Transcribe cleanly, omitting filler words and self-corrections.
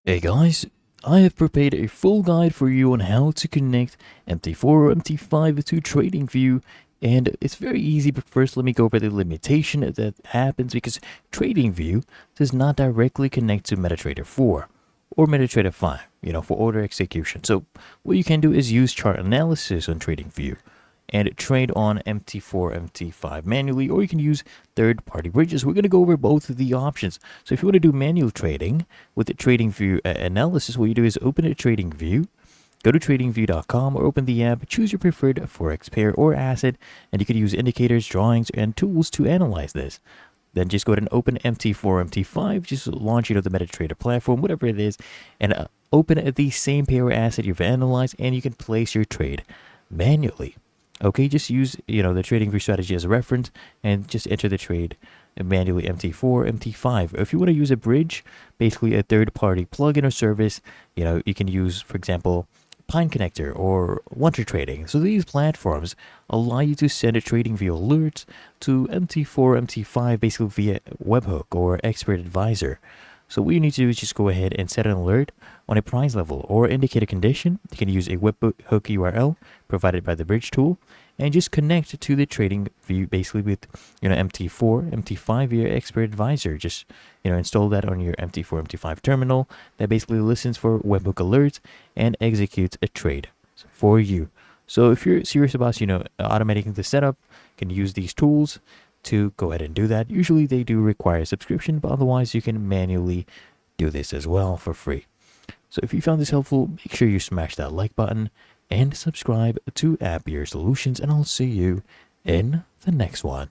Hey guys, I have prepared a full guide for you on how to connect MT4 or MT5 to TradingView, and it's very easy, but first let me go over the limitation that happens because TradingView does not directly connect to MetaTrader 4 or MetaTrader 5, for order execution. So what you can do is use chart analysis on TradingView and trade on MT4, MT5 manually, or you can use third-party bridges. We're going to go over both of the options. So if you want to do manual trading with the TradingView analysis, what you do is open a TradingView, go to tradingview.com or open the app, choose your preferred forex pair or asset, and you can use indicators, drawings, and tools to analyze this. Then just go ahead and open MT4, MT5, just launch the MetaTrader platform, whatever it is, and open the same pair or asset you've analyzed, and you can place your trade manually. Okay, just use, the TradingView strategy as a reference and just enter the trade manually MT4, MT5. If you want to use a bridge, basically a third-party plugin or service, you can use, for example, Pine Connector or Wonder Trading. So these platforms allow you to send a TradingView alerts to MT4, MT5, basically via webhook or expert advisor. So what you need to do is just go ahead and set an alert on a price level or indicate a condition. You can use a webhook URL provided by the bridge tool and just connect to the TradingView basically with MT4, MT5 via expert advisor. Just install that on your MT4, MT5 terminal that basically listens for webhook alerts and executes a trade for you. So if you're serious about automating the setup, you can use these tools to go ahead and do that. Usually they do require a subscription, but otherwise you can manually do this as well for free. So if you found this helpful, make sure you smash that like button and subscribe to Appier Solutions, and I'll see you in the next one.